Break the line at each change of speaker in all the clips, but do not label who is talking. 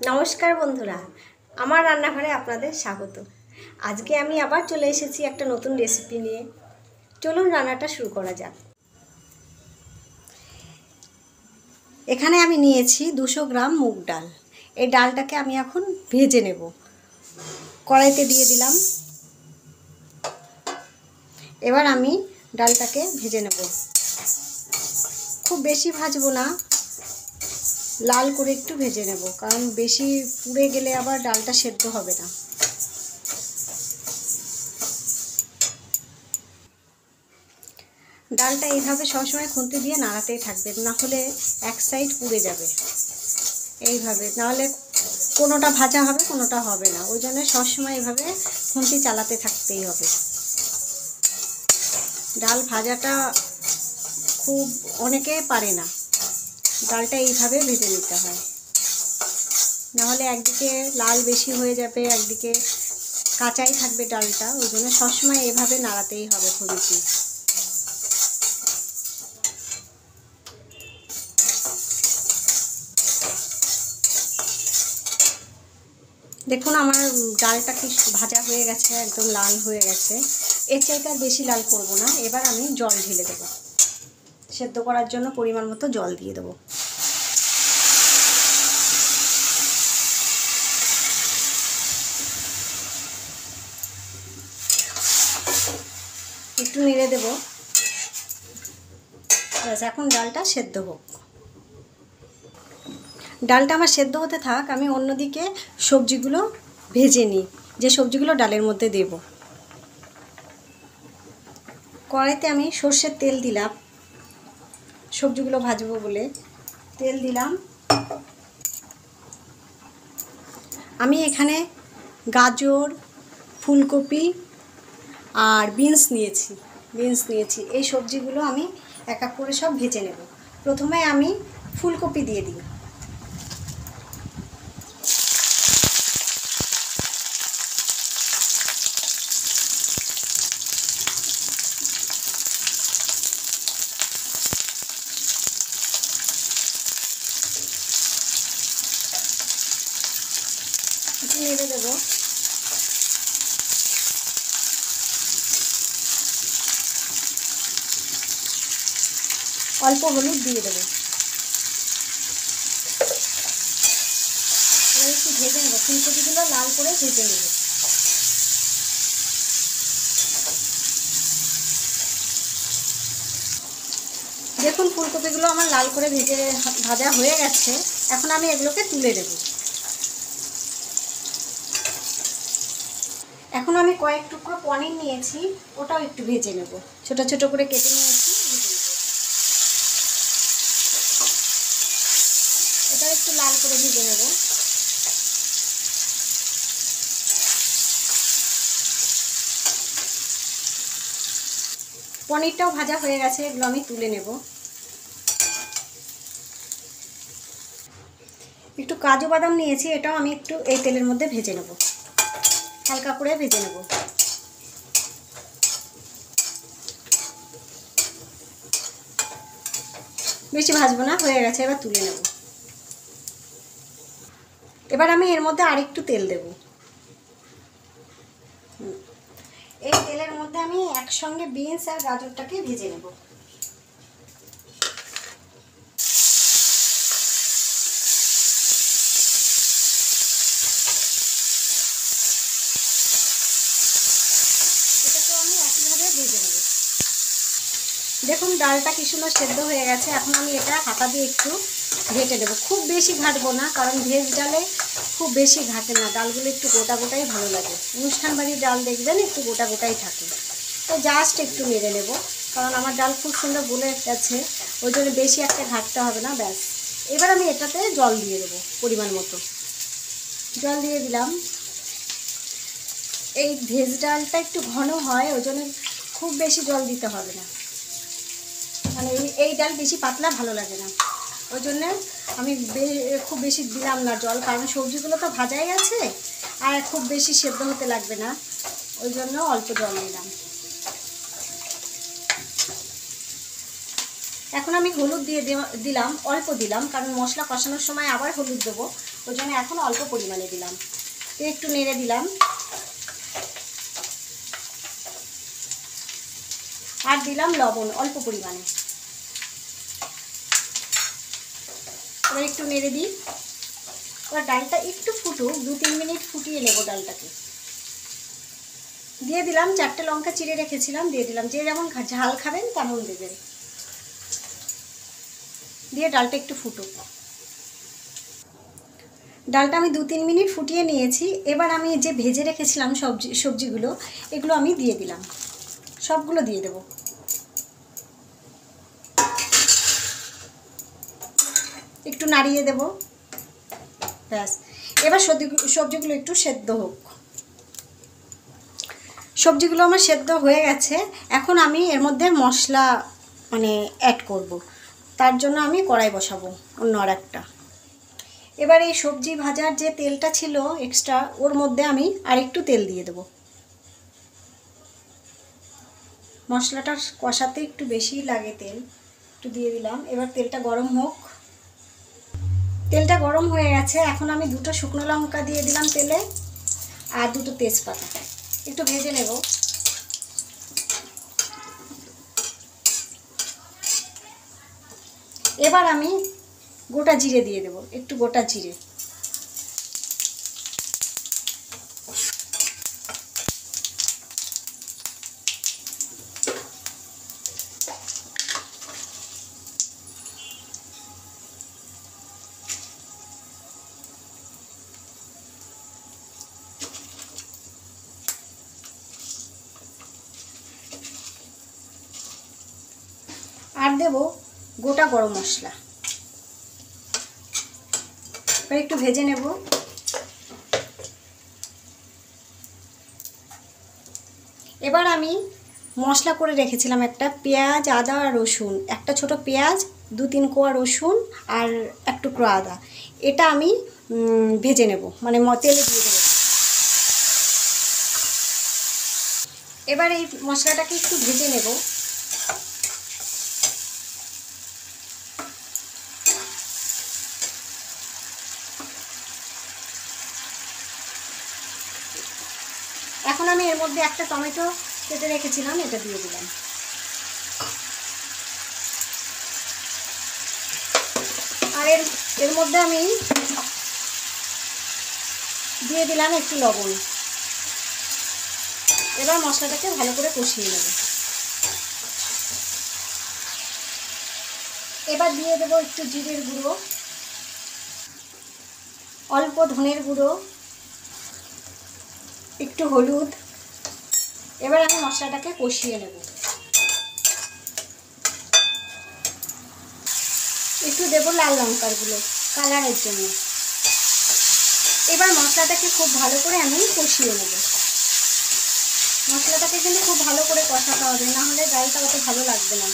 নমস্কার বন্ধুরা, আমার রান্নাঘরে আপনাদের স্বাগত। আজকে আমি আবার চলে এসেছি একটা নতুন রেসিপি নিয়ে। চলুন রান্নাটা শুরু করা যাক। এখানে আমি নিয়েছি 200 গ্রাম মুগ ডাল। এই ডালটাকে আমি এখন ভেজে নেব। কড়াইতে দিয়ে দিলাম। এবার আমি ডালটাকে ভেজে নেব। খুব বেশি ভাজবো না, লাল করে একটু ভেজে নেব, কারণ বেশি পুড়ে গেলে আবার ডালটা সেদ্ধ হবে না। ডালটা এইভাবে সবসময় খুন্তি দিয়ে নাড়াতেই থাকবে, না হলে এক সাইড পুড়ে যাবে। এইভাবে নাহলে কোনোটা ভাজা হবে কোনোটা হবে না, ওই জন্য সবসময় এইভাবে খুন্তি চালাতে থাকতেই হবে। ডাল ভাজাটা খুব অনেকে পারে না, ডালটা এইভাবে ভেজে নিতে হয়, নাহলে একদিকে লাল বেশি হয়ে যাবে, একদিকে কাঁচাই থাকবে ডালটা। ওই জন্য সবসময় এভাবে নাড়াতেই হবে খুন্তি। দেখুন আমার ডালটা কি ভাজা হয়ে গেছে, একদম লাল হয়ে গেছে। এর চাইতে আর বেশি লাল করব না। এবার আমি জল ঢেলে দেবো, সেদ্ধ করার জন্য পরিমাণ মতো জল দিয়ে দেবো। একটু নেড়ে দেবো। ব্যাস, এখন ডালটা সেদ্ধ হোক। ডালটা আমার সেদ্ধ হতে থাক, আমি অন্যদিকে সবজিগুলো ভেজে নিই, যে সবজিগুলো ডালের মধ্যে দেব। কড়াইতে আমি সর্ষের তেল দিলাম, সবজিগুলো ভাজবো বলে তেল দিলাম। আমি এখানে গাজর, ফুলকপি আর বিনস নিয়েছি। এই সবজিগুলো আমি এক এক করে সব ভেজে নেব। প্রথমে আমি ফুলকপি দিয়ে দিই। একটু নেড়ে দেবো। অল্প হলুদ দিয়ে দেবো। এবার একটু ভেজে নেবো, ফুলকপিগুলো লাল করে ভেজে নেব। দেখুন ফুলকপিগুলো আমার লাল করে ভাজা হয়ে গেছে। এখন আমি এগুলোকে তুলে দেব। এখন আমি কয়েক টুকরো পনির নিয়েছি, ওটাও একটু ভেজে নেব। ছোট ছোট করে কেটে নিয়েছি, এটা একটু লাল করে ভেজে নেব। পনিরটাও ভাজা হয়ে গেছে, এগুলো আমি তুলে নেব। একটু কাজু বাদাম নিয়েছি, এটাও আমি একটু এই তেলের মধ্যে ভেজে নেব, হালকা করে ভেজে নেব। বেশি ভাজবো না, হয়ে গেছে, এবার তুলে নেব। এবার আমি এর মধ্যে আরেকটু তেল দেব। এই তেলের মধ্যে আমি একসঙ্গে বিনস আর গাজরটাকে ভেজে নেব। এটাকেও আমি একইভাবে ভেজে নেব। দেখুন ডালটা কি সুন্দর সেদ্ধ হয়ে গেছে। এখন আমি এটা হাতা দিয়ে একটু ঘেটে দেবো। খুব বেশি ঘাটবো না, কারণ ভেজ ডালে খুব বেশি ঘাটে না, ডালগুলো একটু গোটা গোটাই ভালো লাগে। অনুষ্ঠান বাড়ির ডাল দেখবেন একটু গোটা গোটাই থাকে। তো জাস্ট একটু নেড়ে নেব, কারণ আমার ডাল খুব সুন্দর গলে গেছে, ওই জন্য বেশি একটা ঘাটতে হবে না। ব্যাস, এবার আমি এটাতে জল দিয়ে দেবো পরিমাণ মতো। জল দিয়ে দিলাম। এই ভেজ ডালটা একটু ঘন হয়, ওই জন্য খুব বেশি জল দিতে হবে না, মানে এই ডাল বেশি পাতলা ভালো লাগে না। ওই জন্যে আমি খুব বেশি দিলাম না জল, কারণ সবজিগুলো তো ভাজাই আছে আর খুব বেশি সেদ্ধ হতে লাগবে না, ওই জন্য অল্প জল দিলাম। এখন আমি হলুদ দিয়ে দিলাম, অল্প দিলাম, কারণ মশলা কষানোর সময় আবার হলুদ দেবো, ওই জন্য এখন অল্প পরিমাণে দিলাম। তো একটু নেড়ে দিলাম, আর দিলাম লবণ অল্প পরিমাণে। এবার একটু নেড়ে দিই। এবার ডালটা একটু ফুটুক, 2-3 মিনিট ফুটিয়ে নেব ডালটাকে। দিয়ে দিলাম 4টে লঙ্কা চিড়ে রেখেছিলাম, দিয়ে দিলাম। যে যেমন ঝাল খাবেন তেমন দেবেন। দিয়ে ডালটা একটু ফুটুক। ডালটা আমি 2-3 মিনিট ফুটিয়ে নিয়েছি। এবার আমি যে ভেজে রেখেছিলাম সবজিগুলো, এগুলো আমি দিয়ে দিলাম। সবগুলো দিয়ে দেব। একটু নাড়িয়ে দেব, ব্যাস। এবার সবজিগুলো একটু সেদ্ধ হোক। সবজিগুলো আমার সেদ্ধ হয়ে গেছে। এখন আমি এর মধ্যে মশলা অ্যাড করব। তার জন্য আমি কড়াই বসাবো অন্য আর একটা। এবার এই সবজি ভাজার যে তেলটা ছিল এক্সট্রা, ওর মধ্যে আমি আরেকটু তেল দিয়ে দেব। মশলাটা কষাতে একটু বেশিই লাগে তেল, একটু দিয়ে দিলাম। এবার তেলটা গরম হোক। তেলটা গরম হয়ে গেছে। এখন আমি 2টো শুকনো লঙ্কা দিয়ে দিলাম তেলে, আর 2টো তেজপাতা। একটু ভেজে নেব। এবার আমি গোটা জিরে দিয়ে দেব, একটু গোটা জিরে। আর দেব গোটা গরম মশলা। এবার একটু ভেজে নেব। এবার আমি মশলা করে রেখেছিলাম একটা পেঁয়াজ, আদা আর রসুন, একটা ছোট পেঁয়াজ, 2-3 কোয়া রসুন আর এক টুকরো আদা, এটা আমি ভেজে নেব, তেলে দিয়ে দেবো। এবার এই মশলাটাকে একটু ভেজে নেব। এখন আমি এর মধ্যে একটা টমেটো কেটে রেখেছিলাম, এটা দিয়ে দিলাম। আর এর মধ্যে আমি দিয়ে দিলাম একটু লবণ। এবার মশলাটাকে ভালো করে কষিয়ে নেব। এবার দিয়ে দেবো একটু জিরের গুঁড়ো, অল্প ধনের গুঁড়ো, একটু হলুদ। এবার আমি মশলাটাকে কষিয়ে নেব। একটু দেবো লাল লঙ্কার গুঁড়ো কালারের জন্য। এবার মশলাটাকে খুব ভালো করে আমি কষিয়ে নেব। মশলাটাকে কিন্তু খুব ভালো করে কষাতে হবে, না হলে ডালটা অত ভালো লাগবে না।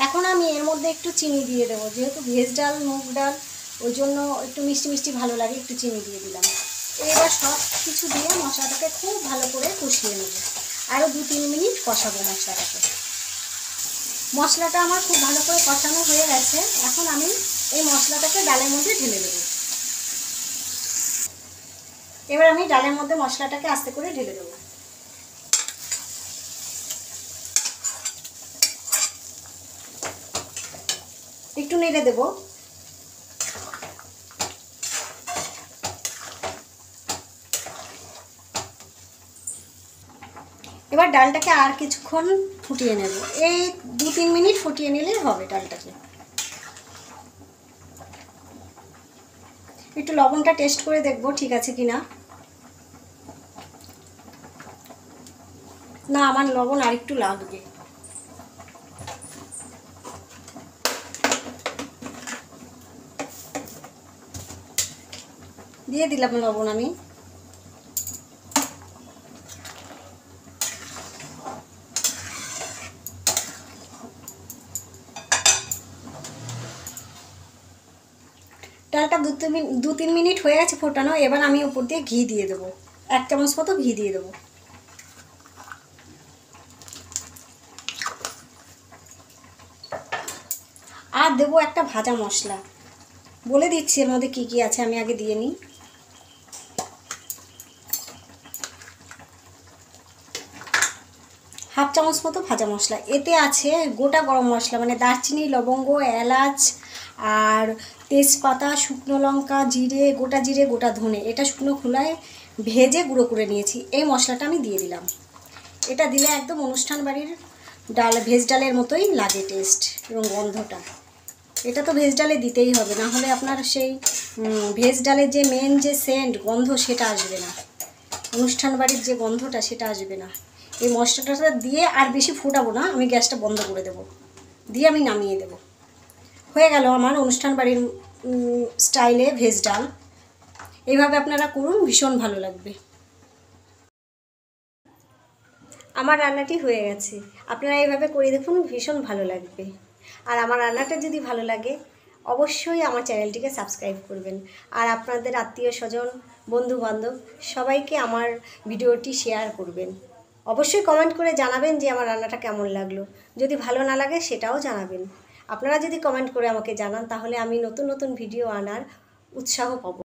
এখন আমি এর মধ্যে একটু চিনি দিয়ে দেবো, যেহেতু ভেজ ডাল, মুগ ডাল, ওই জন্য একটু মিষ্টি মিষ্টি ভালো লাগে, একটু চিনি দিয়ে দিলাম। এবার সব কিছু দিয়ে মশলাটাকে খুব ভালো করে কষিয়ে নেব। আরও 2-3 মিনিট কষাবো মশলাটাকে। মশলাটা আমার খুব ভালো করে কষানো হয়ে গেছে। এখন আমি এই মশলাটাকে ডালের মধ্যে ঢেলে দেবো। এবার আমি ডালের মধ্যে মশলাটাকে আস্তে করে ঢেলে দেবো। একটু নেড়ে দেবো। এবার ডালটাকে আর কিছুক্ষণ ফুটিয়ে নেব। এই 2-3 মিনিট ফুটিয়ে নিলেই হবে ডালটাকে। একটু লবণটা টেস্ট করে দেখবো ঠিক আছে কিনা। না, আমার লবণ আর একটু লাগবে। দিয়ে দিলাম লবণ আমি। ডালটা 2-3 মিনিট হয়ে গেছে ফোটানো। এবার আমি উপর দিয়ে ঘি দিয়ে দেবো, 1 চামচ মতো ঘি দিয়ে দেবো। আর দেবো একটা ভাজা মশলা, বলে দিচ্ছি এর মধ্যে কী কী আছে, আমি আগে দিয়ে নিই। হাফ চামচ মতো ভাজা মশলা, এতে আছে গোটা গরম মশলা মানে দারচিনি, লবঙ্গ, এলাচ আর তেজপাতা, শুকনো লঙ্কা, জিরে, গোটা ধনে, এটা শুকনো খোলায় ভেজে গুঁড়ো করে নিয়েছি। এই মশলাটা আমি দিয়ে দিলাম। এটা দিলে একদম অনুষ্ঠান বাড়ির ডাল, ভেজ ডালের মতোই লাগে টেস্ট এবং গন্ধটা। এটা তো ভেজ ডালে দিতেই হবে, না হলে আপনার সেই ভেজ ডালের যে মেন যে সেন্ট গন্ধ সেটা আসবে না, অনুষ্ঠান বাড়ির যে গন্ধটা সেটা আসবে না। এই মশলাটা দিয়ে আর বেশি ফোটাবো না, আমি গ্যাসটা বন্ধ করে দেব, দিয়ে আমি নামিয়ে দেব। হয়ে গেল আমার অনুষ্ঠান বাড়ির স্টাইলে ভেজ ডাল। এইভাবে আপনারা করুন, ভীষণ ভালো লাগবে। আমার রান্নাটি হয়ে গেছে, আপনারা এইভাবে করে দেখুন, ভীষণ ভালো লাগবে। আর আমার রান্নাটা যদি ভালো লাগে অবশ্যই আমার চ্যানেলটিকে সাবস্ক্রাইব করবেন। আর আপনাদের আত্মীয় স্বজন, বন্ধুবান্ধব সবাইকে আমার ভিডিওটি শেয়ার করবেন। অবশ্যই কমেন্ট করে জানাবেন যে আমার রান্নাটা কেমন লাগলো। যদি ভালো না লাগে সেটাও জানাবেন। আপনারা যদি কমেন্ট করে আমাকে জানান তাহলে আমি নতুন নতুন ভিডিও আনার উৎসাহ পাবো।